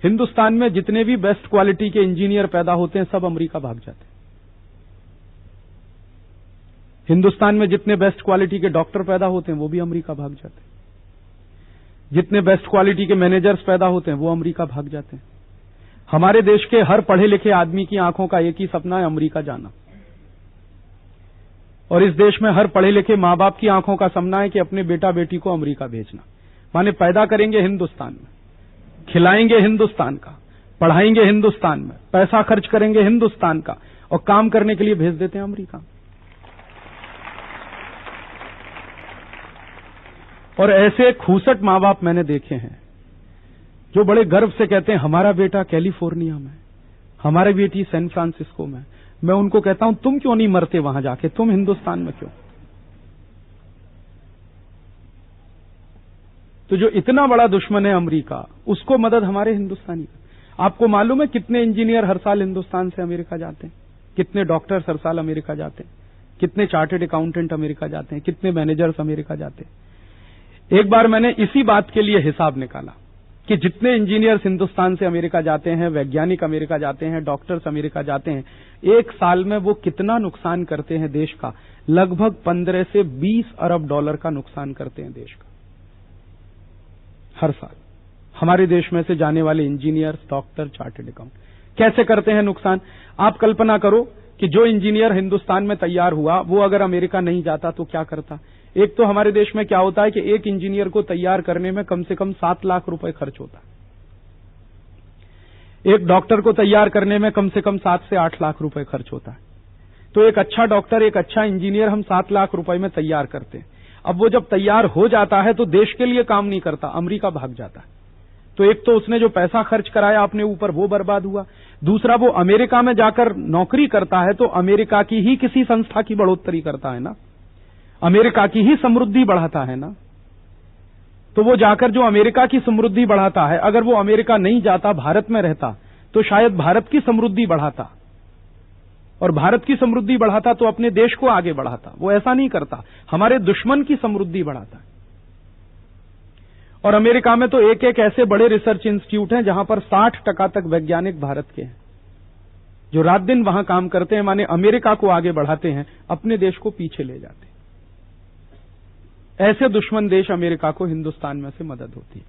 हिंदुस्तान में जितने भी बेस्ट क्वालिटी के इंजीनियर पैदा होते हैं सब अमेरिका भाग जाते हैं। हिंदुस्तान में जितने बेस्ट क्वालिटी के डॉक्टर पैदा होते हैं वो भी अमेरिका भाग जाते हैं। जितने बेस्ट क्वालिटी के मैनेजर्स पैदा होते हैं वो अमेरिका भाग जाते हैं। हमारे देश के हर पढ़े लिखे आदमी की आंखों का एक ही सपना है, अमेरिका जाना। और इस देश में हर पढ़े लिखे मां बाप की आंखों का सपना है कि अपने बेटा बेटी को अमेरिका भेजना। माने पैदा करेंगे हिंदुस्तान में, खिलाएंगे हिंदुस्तान का, पढ़ाएंगे हिंदुस्तान में, पैसा खर्च करेंगे हिंदुस्तान का, और काम करने के लिए भेज देते हैं अमेरिका। और ऐसे खूसट मां बाप मैंने देखे हैं जो बड़े गर्व से कहते हैं हमारा बेटा कैलिफोर्निया में, हमारी बेटी सैन फ्रांसिस्को में। मैं उनको कहता हूं तुम क्यों नहीं मरते वहां जाके, तुम हिंदुस्तान में क्यों? तो जो इतना बड़ा दुश्मन है अमेरिका, उसको मदद हमारे हिंदुस्तानी का। आपको मालूम है कितने इंजीनियर हर साल हिंदुस्तान से अमेरिका जाते हैं, कितने डॉक्टर्स हर साल अमेरिका जाते हैं, कितने चार्टर्ड अकाउंटेंट अमेरिका जाते हैं, कितने मैनेजर्स अमेरिका जाते हैं। एक बार मैंने इसी बात के लिए हिसाब निकाला कि जितने इंजीनियर्स हिंदुस्तान से अमेरिका जाते हैं, वैज्ञानिक अमेरिका जाते हैं, डॉक्टर्स अमेरिका जाते हैं, एक साल में वो कितना नुकसान करते हैं देश का। लगभग 15 से 20 अरब डॉलर का नुकसान करते हैं देश का हर साल। हमारे देश में से जाने वाले इंजीनियर्स, डॉक्टर, चार्टर्ड अकाउंट कैसे करते हैं नुकसान? आप कल्पना करो कि जो इंजीनियर हिंदुस्तान में तैयार हुआ वो अगर अमेरिका नहीं जाता तो क्या करता। एक तो हमारे देश में क्या होता है कि एक इंजीनियर को तैयार करने में कम से कम 7 लाख रुपए खर्च होता है। एक डॉक्टर को तैयार करने में कम से कम 7 से 8 लाख रुपए खर्च होता है। तो एक अच्छा डॉक्टर, एक अच्छा इंजीनियर हम 7 लाख रुपए में तैयार करते हैं। अब वो जब तैयार हो जाता है तो देश के लिए काम नहीं करता, अमेरिका भाग जाता है। तो एक तो उसने जो पैसा खर्च कराया अपने ऊपर वो बर्बाद हुआ। दूसरा, वो अमेरिका में जाकर नौकरी करता है तो अमेरिका की ही किसी संस्था की बढ़ोतरी करता है ना, अमेरिका की ही समृद्धि बढ़ाता है ना। तो वो जाकर जो अमेरिका की समृद्धि बढ़ाता है, अगर वो अमेरिका नहीं जाता, भारत में रहता, तो शायद भारत की समृद्धि बढ़ाता, और भारत की समृद्धि बढ़ाता तो अपने देश को आगे बढ़ाता। वो ऐसा नहीं करता, हमारे दुश्मन की समृद्धि बढ़ाता है। और अमेरिका में तो एक एक ऐसे बड़े रिसर्च इंस्टीट्यूट हैं जहां पर 60% तक वैज्ञानिक भारत के हैं, जो रात दिन वहां काम करते हैं। माने अमेरिका को आगे बढ़ाते हैं, अपने देश को पीछे ले जाते हैं। ऐसे दुश्मन देश अमेरिका को हिंदुस्तान में से मदद होती है।